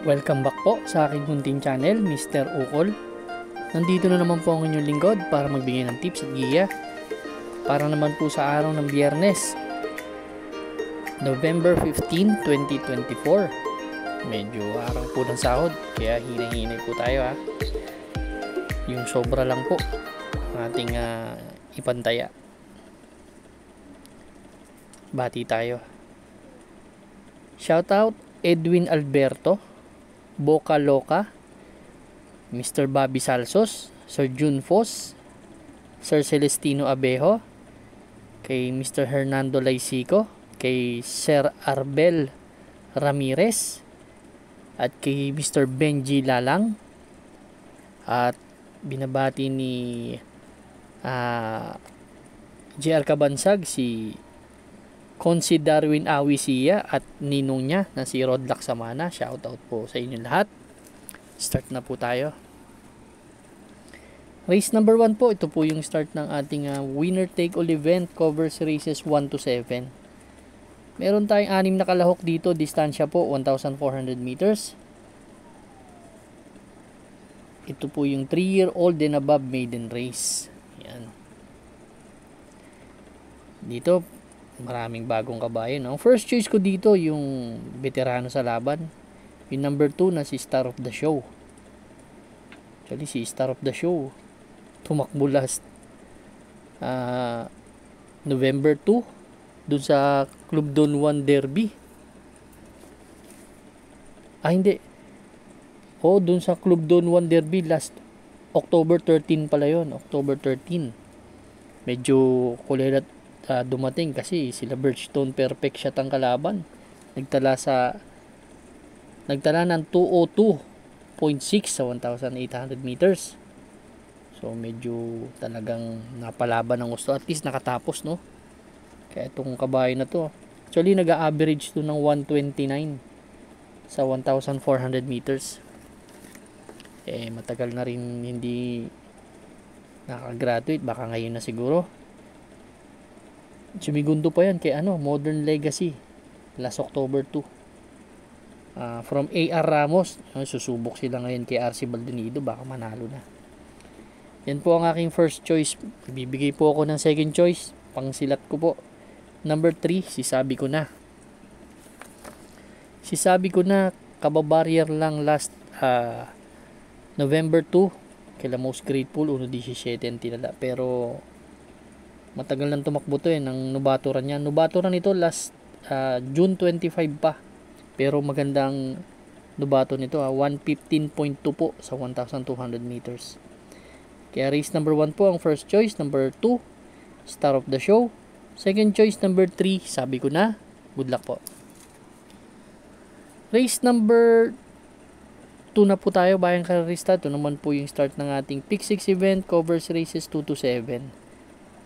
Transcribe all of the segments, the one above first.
Welcome back po sa aking munting channel, Mr. Ukol. Nandito na naman po ang inyong lingkod para magbigay ng tips at giya. Para naman po sa araw ng Biyernes, November 15, 2024. Medyo araw po ng sahod, kaya hinay-hinay po tayo ha. Yung sobra lang po ang ating ipantaya. Bati tayo. Shoutout Edwin Alberto, Boca Loca, Mr. Bobby Salsos, Sir June Fos, Sir Celestino Abejo, kay Mr. Hernando Laisico, kay Sir Arbel Ramirez, at kay Mr. Benji Lalang, at binabati ni JR Kabansag si Consi Darwin Awisia at ninong niya na si Rod Laksamana. Shoutout po sa inyo lahat. Start na po tayo. Race number 1 po. Ito po yung start ng ating winner take all event. Covers races 1 to 7. Meron tayong 6 na kalahok dito. Distansya po 1,400 meters. Ito po yung 3-year-old and above maiden race. Yan. Dito maraming bagong kabayo, no? First choice ko dito yung veterano sa laban, yung number 2 na si Star of the Show. Actually si Star of the Show tumakbo last November 2 dun sa Club Don Juan Derby. Hindi, dun sa Club Don Juan Derby last October 13 pala yun. October 13 medyo kulilat dumating kasi sila Birchstone Perfect Shot ang kalaban. Nagtala ng 202.6 sa 1,800 meters. So medyo talagang napalaban ng gusto. At least nakatapos, no? Kaya itong kabayo na to, actually nag-average to ng 129 sa 1,400 meters. Matagal na rin hindi nakagraduate. Baka ngayon na siguro. Sumigundo pa yan kay Modern Legacy last October 2 from AR Ramos. Susubok sila ngayon kay RC Baldonido, baka manalo na. Yan po ang aking first choice. Bibigay po ako ng second choice, pang silat ko po. Number 3, Sabi Ko Na. Sabi Ko Na, kababarrier lang last November 2 kila Most Grateful 1.17 ang tinala, pero matagal nang tumakbo to ng nubaturan niya. Nubaturan ito last June 25 pa. Pero magandang nubato nito 115.2 po sa 1,200 meters. Kaya race number 1 po ang first choice. Number 2, Star of the Show. Second choice, number 3, Sabi Ko Na. Good luck po. Race number 2 na po tayo, Bayang Karerista. Ito naman po yung start ng ating Pick 6 event. Covers races 2 to 7.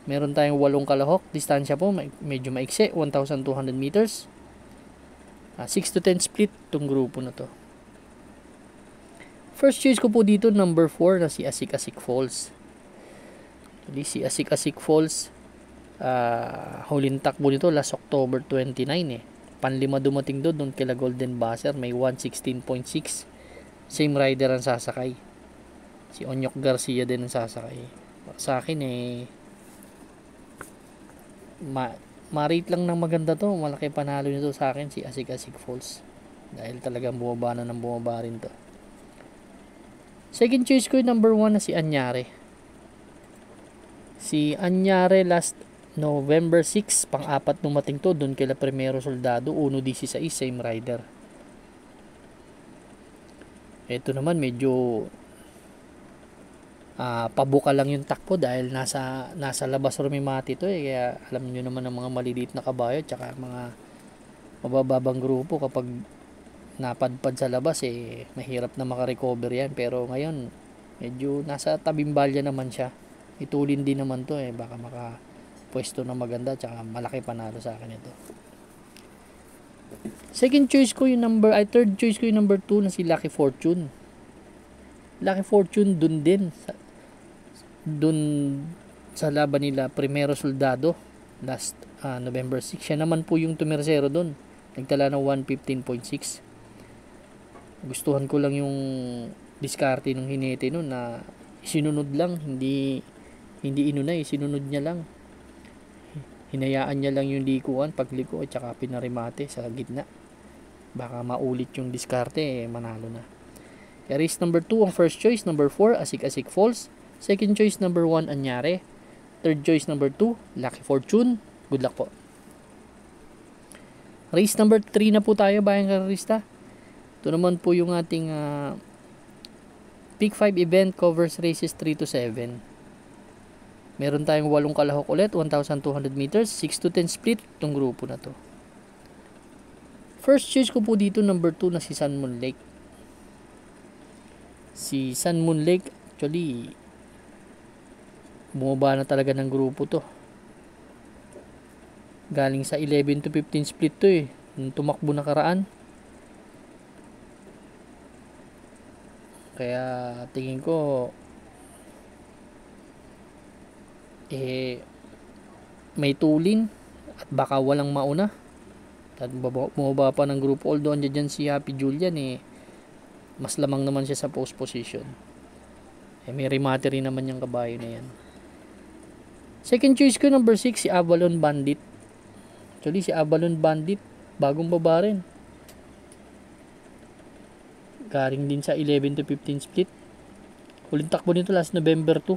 Meron tayong 8 kalahok. Distansya po medyo maiksi, 1,200 meters. 6 to 10 split itong grupo na to. First choice ko po dito, number 4 na si Asik Asik Falls. Jadi si Asik Asik Falls, huling takbo nito last October 29 Panlima dumating doon kila Golden Buzzer, may 116.6. Same rider ang sasakay. Si Onyok Garcia din ang sasakay. Sa akin ma-rate lang ng maganda to. Malaki panalo nito sa akin si Asik Asik Falls, dahil talagang bumaba na ng bumaba rin to. Second choice ko yung number 1 na si Anyare. Si Anyare last November 6 pang-apat dumating to doon kila Primero Soldado 1.16, same rider. Ito naman medyo pabuka lang yung takbo dahil nasa labas Rumimati to kaya alam niyo naman ang mga maliliit na kabayo tsaka mga mabababang grupo, kapag napadpad sa labas mahirap na makarecover yan. Pero ngayon medyo nasa tabimbalya naman siya, itulin din naman to baka makapwesto na maganda tsaka malaki panalo sa akin ito. Third choice ko yung number 2 na si Lucky Fortune. Lucky Fortune dun sa laban nila Primero Soldado last November 6. Siya naman po yung tumersero doon. Nagtala ng 115.6. Gustuhan ko lang yung diskarte ng hinete nun na sinunod lang, hindi inunay, sinunod niya lang. Hinayaan niya lang yung likuan, pagliko, at saka pinarimate sa gitna. Baka maulit yung diskarte, manalo na. Kaya race number 2 ang first choice, number 4 Asik-Asik Falls, second choice number 1 Anyare, third choice number 2 Lucky Fortune. Good luck po. Race number 3 na po tayo, bayang karista. Ito naman po yung ating Peak 5 event, covers races 3 to 7. Meron tayong 8 kalahok ulit, 1,200 meters, 6 to 10 split itong grupo na to. First choice ko po dito number 2 na si Sun Moon Lake. Si Sun Moon Lake, actually, bumaba na talaga ng grupo to. Galing sa 11 to 15 split to eh. Nung tumakbo na karaan. Kaya tingin ko may tulin at baka walang mauna. At bumaba pa ng grupo. Although andyan dyan si Happy Julian mas lamang naman siya sa post position. May remate rin naman yung kabayo na yan. Second choice ko number 6 si Avalon Bandit. Actually si Avalon Bandit bagong baba rin. Galing din sa 11 to 15 split. Huling takbo nito last November 2.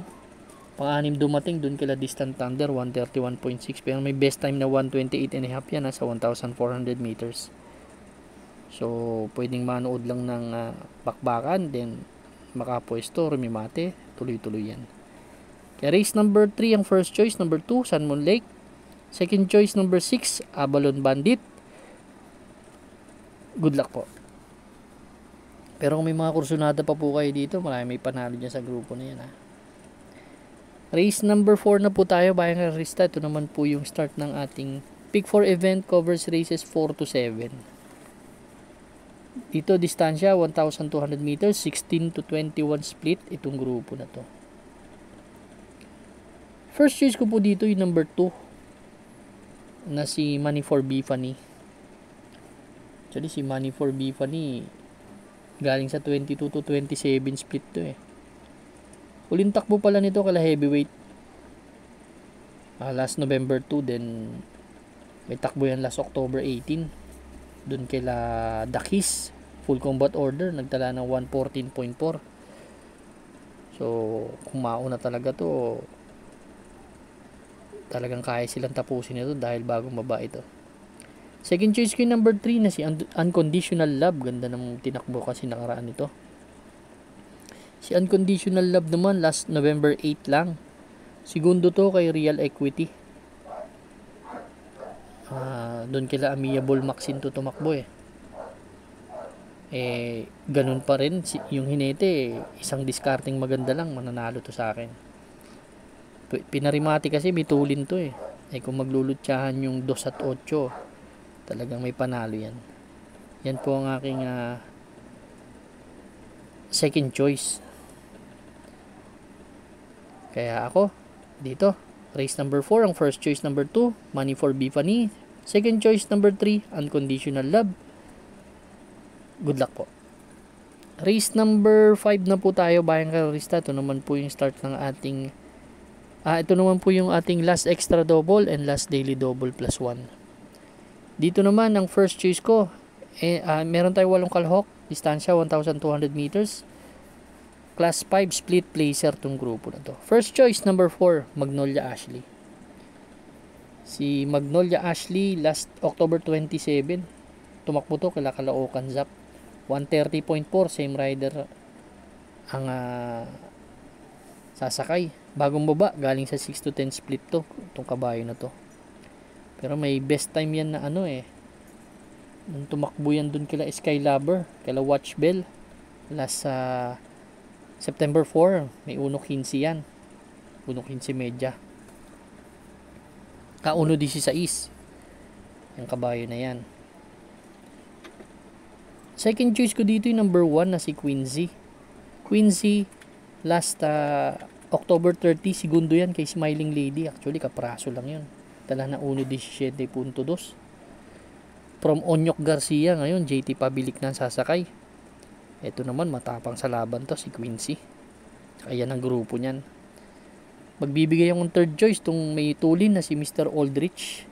Pang-anim dumating dun kila Distant Thunder 131.6. Pero may best time na 128.5 yan sa 1,400 meters. So pwedeng manood lang ng bakbakan, then makapwesto, rumimate, tuloy-tuloy yan. Kaya race number 3 ang first choice, number 2 Sun Moon Lake, second choice number 6 Avalon Bandit. Good luck po. Pero kung may mga kursunada pa po kayo dito, marami may panalo dyan sa grupo na yan Race number 4 na po tayo, bayang karista. Ito naman po yung start ng ating Peak 4 event, covers races 4 to 7. Dito distansya 1,200 meters, 16 to 21 split itong grupo na to. First choice ko po dito yung number 2 na si Money for Bifani. Actually si Money for Bifani galing sa 22 to 27 split to Huling takbo pala nito kala heavyweight last November 2, then may takbo yan last October 18 dun kila Dakis Full Combat Order, nagtala ng 114.4. So kung mauna talaga to, talagang kaya silang tapusin ito dahil bagong baba ito. Second choice ko yung number 3 na si Unconditional Love. Ganda ng tinakbo kasi nakaraan ito. Si Unconditional Love naman last November 8 lang. Segundo to kay Real Equity. Doon kila Amiable Maxine to tumakbo ganun pa rin yung hinete isang discarding maganda lang, mananalo to sa akin. Pinarimati kasi may tulin to kung maglulutsahan yung 2 at 8, talagang may panalo yan. Yan po ang aking second choice. Kaya ako dito race number 4 ang first choice number 2 Money for Bifani, second choice number 3 Unconditional Love. Good luck po. Race number 5 na po tayo, bayang karista. Ito naman po yung start ng ating ito naman po yung ating last extra double and last daily double plus 1. Dito naman ang first choice ko meron tayo 8 kalahok, distansya 1,200 meters, class 5 split placer tong grupo na to. First choice number 4 Magnolia Ashley. Si Magnolia Ashley last October 27 tumakbo to kila Caloocan Zap 130.4, same rider ang sasakay. Bagong baba, galing sa 6 to 10 split to itong kabayo na to. Pero may best time yan na nung tumakbo yan dun kila Skylover, kila Watch Bell last September 4, may 1.15 yan, 1.15 medya, 1.16 yung kabayo na yan. Second choice ko dito yung number 1 na si Quincy last October 30, segundo yan kay Smiling Lady. Actually kapraso lang yun, tala na 1.17.2 from Onyok Garcia. Ngayon JT Pabilik na sasakay. Ito naman, matapang sa laban to, si Quincy. Ayan ang grupo niyan. Magbibigay akong third choice tong may tulin na si Mr. Aldrich.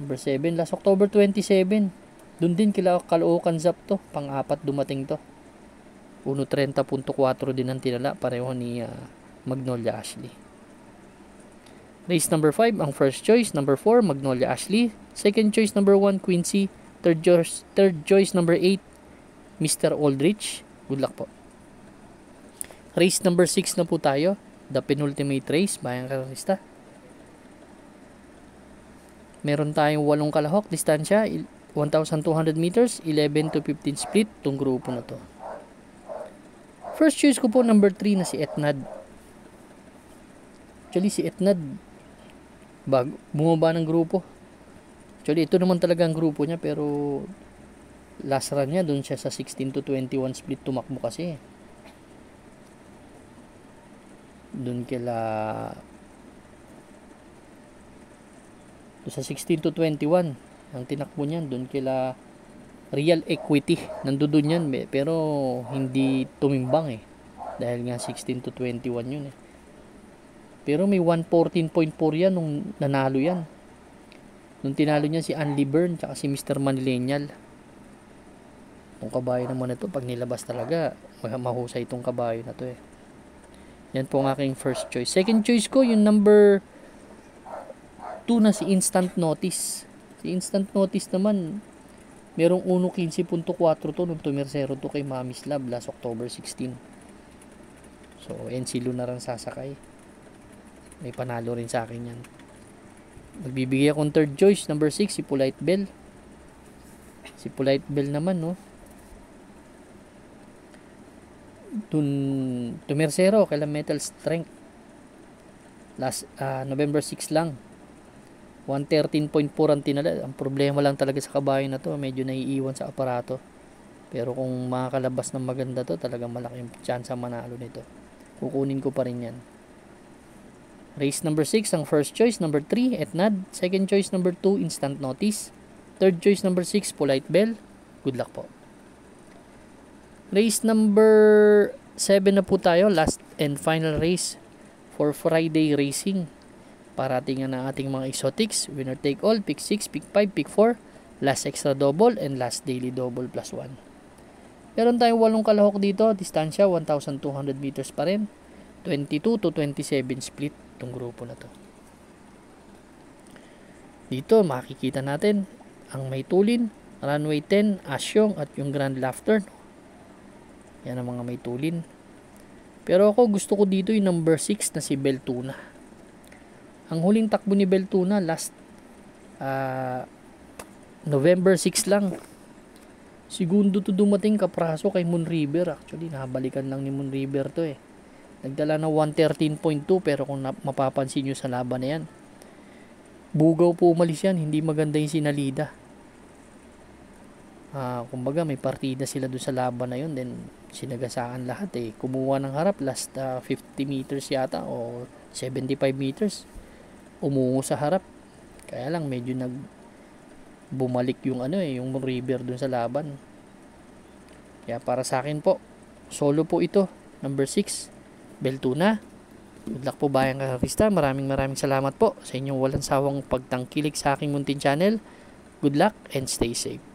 Number 7, last October 27. Doon din kila Caloocan Zap to. Pang-apat dumating to. 1.30.4 din ang tinala. Pareho ni Magnolia Ashley. Race number 5, ang first choice. Number 4, Magnolia Ashley. Second choice, number 1, Quincy. Third choice, number 8, Mr. Aldrich. Good luck po. Race number 6 na po tayo. The penultimate race, Bayang Karista. Meron tayong 8 kalahok, distansya, 1,200 meters, 11 to 15 split, itong grupo na to. First choice ko po, number 3 na si Etnad. Actually, si Etnad, bumaba ng grupo. Actually, ito naman talaga ang grupo niya, pero last run niya, doon siya sa 16 to 21 split tumakbo kasi. Doon sa 16 to 21 ang tinakbo niyan, doon kila Real Equity nandoon yan, pero hindi tumimbang dahil nga 16 to 21 yun pero may 114.4 yan nung nanalo yan, nung tinalo niya si Andy Byrne tsaka si Mr. Manilenial. Itong kabayo naman ito, pag nilabas talaga mahusay itong kabayo na to Yan po ang aking first choice. Second choice ko, yung number 2 na si Instant Notice. Si Instant Notice naman, merong 1.15.4 to nung tumersero to kay Mami's Lab last October 16. So, NC Lunar ang sasakay. May panalo rin sa akin yan. Magbibigay akong third choice, number 6, si Polite Bell. Si Polite Bell naman, no? Tumersero kay Metal Strength last November 6 lang, 113.4 ang tinala. Ang problema lang talaga sa kabayo na to, medyo naiiwan sa aparato, pero kung makakalabas ng maganda to, talagang malaking chance ang manalo nito. Kukunin ko pa rin yan. Race number 6, ang first choice, number 3, Etnad. Second choice, number 2, Instant Notice. Third choice, number 6, Polite Bell. Good luck po. Race number 7 na po tayo, last and final race for Friday racing. Parating na ating mga exotics, winner take all, pick 6, pick 5, pick 4, last extra double, and last daily double plus 1. Meron tayong 8 kalahok dito, distansya 1,200 meters pa rin, 22 to 27 split itong grupo na to. Dito makikita natin ang may tulin, runway 10, Asyong at yung Grand Laughter. Yan ang mga may tulin. Pero ako gusto ko dito yung number 6 na si Beltuna. Ang huling takbo ni Beltuna last November 6 lang. Segundo to dumating kapraso kay Moon River. Actually, nabalikan lang ni Moon River to Nagdala na 113.2, pero kung mapapansin nyo sa laban na yan, bugaw po umalis yan. Hindi maganda yung sinalida. Kumbaga may partida sila doon sa laban na yun, then sinagasaan lahat kumuha ng harap last 50 meters yata o 75 meters, umungo sa harap, kaya lang medyo bumalik yung yung river doon sa laban. Kaya para sa akin po, solo po ito, number 6, Beltuna. Good luck po Bayang Karista. Maraming salamat po sa inyong walang sawang pagtangkilik sa aking munting channel. Good luck and stay safe.